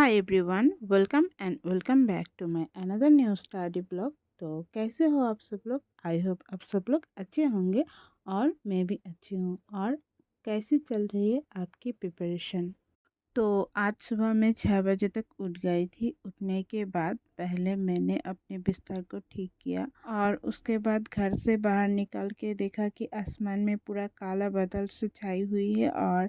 Hi everyone, welcome back to my another new study blog. तो कैसे हो आप सब लोग? आई होप आप सब लोग अच्छे होंगे और मैं भी अच्छी हूँ। और कैसी चल रही है आपकी प्रिपरेशन? तो आज सुबह मैं 6 बजे तक उठ गई थी। उठने के बाद पहले मैंने अपने बिस्तर को ठीक किया और उसके बाद घर से बाहर निकल के देखा कि आसमान में पूरा काला बादल से छाई हुई है और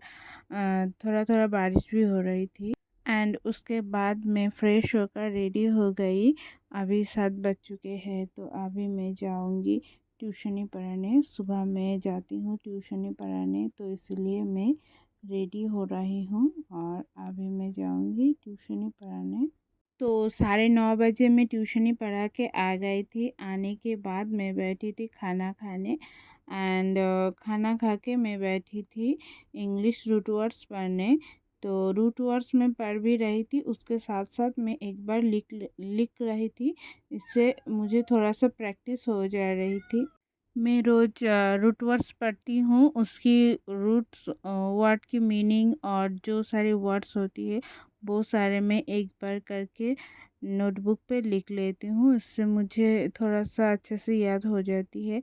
थोड़ा थोड़ा बारिश भी हो रही थी। एंड उसके बाद मैं फ़्रेश होकर रेडी हो गई। अभी 7 बज चुके हैं तो अभी मैं जाऊंगी ट्यूशनी पढ़ाने। सुबह मैं जाती हूँ ट्यूशनी पढ़ाने, तो इसलिए मैं रेडी हो रही हूँ और अभी मैं जाऊंगी ट्यूशनी पढ़ाने। तो 9:30 बजे मैं ट्यूशनी पढ़ा के आ गई थी। आने के बाद मैं बैठी थी खाना खाने एंड खाना खा के मैं बैठी थी इंग्लिश रूट वर्ड्स पढ़ने। तो रूट वर्ड्स में पढ़ भी रही थी, उसके साथ साथ मैं एक बार लिख रही थी। इससे मुझे थोड़ा सा प्रैक्टिस हो जा रही थी। मैं रोज़ रूट वर्ड्स पढ़ती हूँ, उसकी रूट्स वर्ड की मीनिंग और जो सारे वर्ड्स होती है वो सारे मैं एक बार करके नोटबुक पे लिख लेती हूँ। इससे मुझे थोड़ा सा अच्छे से याद हो जाती है।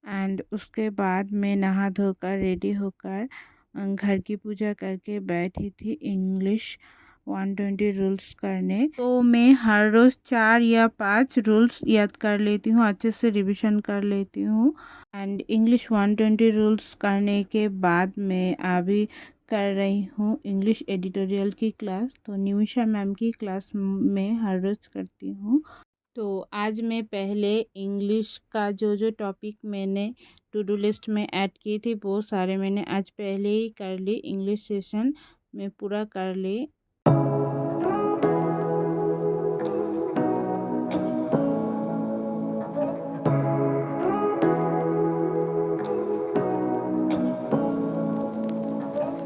एंड उसके बाद मैं नहा धोकर रेडी होकर घर की पूजा करके बैठी थी इंग्लिश 120 रूल्स करने। तो मैं हर रोज़ 4 या 5 रूल्स याद कर लेती हूँ, अच्छे से रिवीजन कर लेती हूँ। एंड इंग्लिश 120 रूल्स करने के बाद मैं अभी कर रही हूँ इंग्लिश एडिटोरियल की क्लास। तो निमिषा मैम की क्लास में हर रोज़ करती हूँ। तो आज मैं पहले इंग्लिश का जो टॉपिक मैंने टू डू लिस्ट में ऐड की थी वो सारे मैंने आज पहले ही कर ली। इंग्लिश सेशन में पूरा कर ली।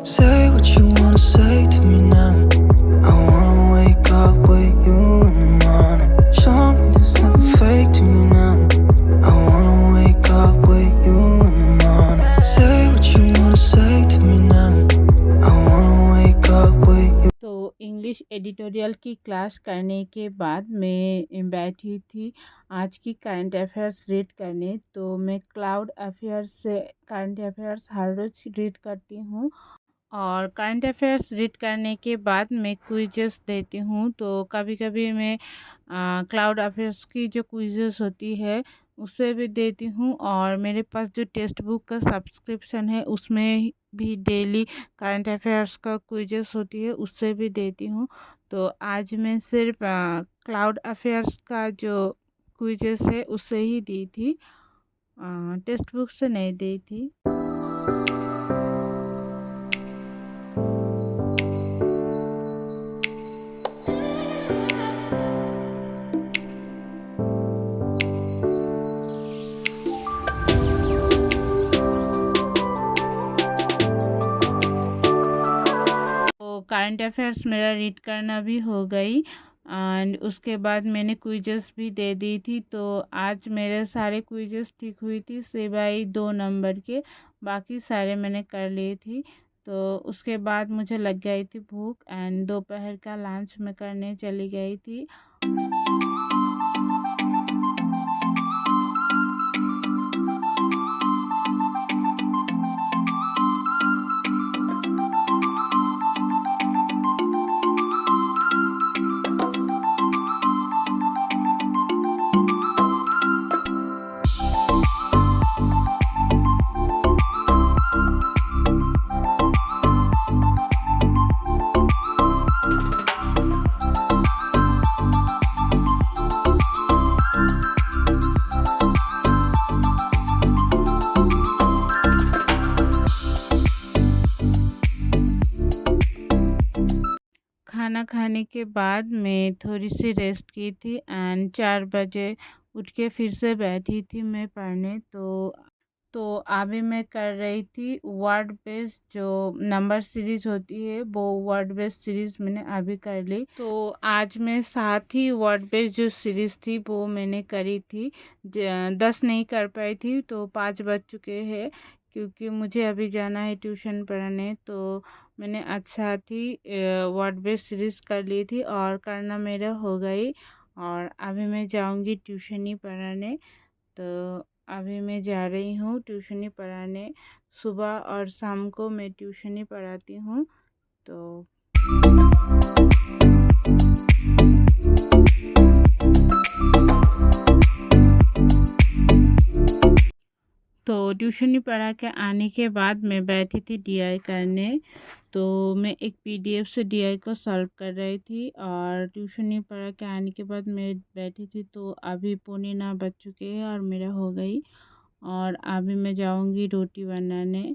Say what you wanna say to me now. I wanna wake up with you in the morning. Show me there's nothing fake to you now. I wanna wake up with you in the morning. Say what you wanna say to me now. I wanna wake up with you. तो English editorial की class करने के बाद मैं बैठी थी आज की करंट अफेयर्स रीड करने। तो मैं क्लाउड अफेयर्स से करंट अफेयर्स हर रोज़ रीड करती हूँ और करंट अफेयर्स रीड करने के बाद मैं क्विजेस देती हूँ। तो कभी कभी मैं क्लाउड अफेयर्स की जो क्विजेस होती है उससे भी देती हूँ और मेरे पास जो टेक्स्ट बुक का सब्सक्रिप्शन है उसमें भी डेली करंट अफेयर्स का क्विजेस होती है, उससे भी देती हूँ। तो आज मैं सिर्फ क्लाउड अफेयर्स का जो क्विजेस है उससे ही दी थी, टेक्स्ट बुक से नहीं दी थी। तो करंट अफेयर्स मेरा रीड करना भी हो गई एंड उसके बाद मैंने क्विजेस भी दे दी थी। तो आज मेरे सारे क्विजेस ठीक हुई थी सिवाय 2 नंबर के, बाकी सारे मैंने कर लिए थी। तो उसके बाद मुझे लग गई थी भूख एंड दोपहर का लंच मैं करने चली गई थी। खाना खाने के बाद मैं थोड़ी सी रेस्ट की थी एंड 4 बजे उठ के फिर से बैठी थी मैं पढ़ने। तो अभी मैं कर रही थी वर्ड बेस्ड जो नंबर सीरीज होती है वो वर्ड बेस्ड सीरीज मैंने अभी कर ली। तो आज मैं 7 ही वर्ड बेस्ड जो सीरीज थी वो मैंने करी थी। 10 नहीं कर पाई थी, तो 5 बज चुके हैं। क्योंकि मुझे अभी जाना है ट्यूशन पढ़ाने। तो मैंने आज साथ ही वर्ड बेस्ड सीरीज़ कर ली थी और करना मेरा हो गई। और अभी मैं जाऊंगी ट्यूशन ही पढ़ाने। तो अभी मैं जा रही हूँ ट्यूशन ही पढ़ाने। सुबह और शाम को मैं ट्यूशन ही पढ़ाती हूँ। तो ट्यूशन ही पढ़ा के आने के बाद मैं बैठी थी डीआई करने। तो मैं एक पीडीएफ से डीआई को सॉल्व कर रही थी और ट्यूशन ही पढ़ा के आने के बाद मैं बैठी थी। तो अभी 9:15 बज चुके हैं और मेरा हो गई। और अभी मैं जाऊंगी रोटी बनाने।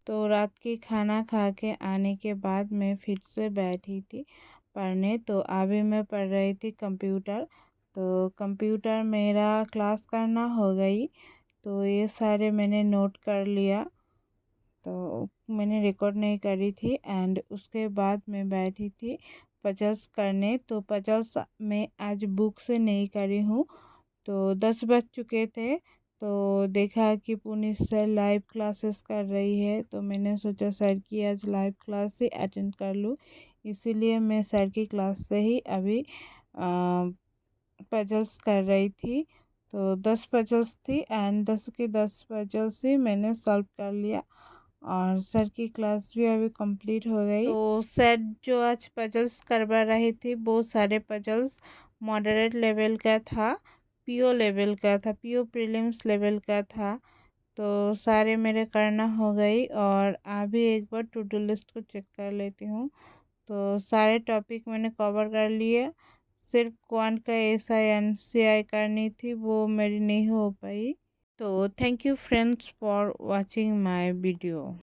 तो रात की खाना खा के आने के बाद मैं फिर से बैठी थी पढ़ने। तो अभी मैं पढ़ रही थी कंप्यूटर। तो कंप्यूटर मेरा क्लास करना हो गई। तो ये सारे मैंने नोट कर लिया। तो मैंने रिकॉर्ड नहीं करी थी। एंड उसके बाद मैं बैठी थी पजल्स करने। तो पजल्स मैं आज बुक से नहीं करी हूँ। तो 10 बज चुके थे। तो देखा कि पुनीत सर लाइव क्लासेस कर रही है। तो मैंने सोचा सर की आज लाइव क्लास ही अटेंड कर लूँ। इसीलिए मैं सर की क्लास से ही अभी पजल्स कर रही थी। तो 10 पजल्स थी एंड 10 के 10 पजल्स ही मैंने सॉल्व कर लिया। और सर की क्लास भी अभी कंप्लीट हो गई। तो सर जो आज पजल्स करवा रही थी वो सारे पजल्स मॉडरेट लेवल का था, पीओ लेवल का था, पीओ प्रीलिम्स लेवल का था। तो सारे मेरे करना हो गई। और अभी एक बार टू डू लिस्ट को चेक कर लेती हूँ। तो सारे टॉपिक मैंने कवर कर लिए। सिर्फ क्वांट का एसआई एनसीआई करनी थी, वो मेरी नहीं हो पाई। तो thank you friends for watching my video.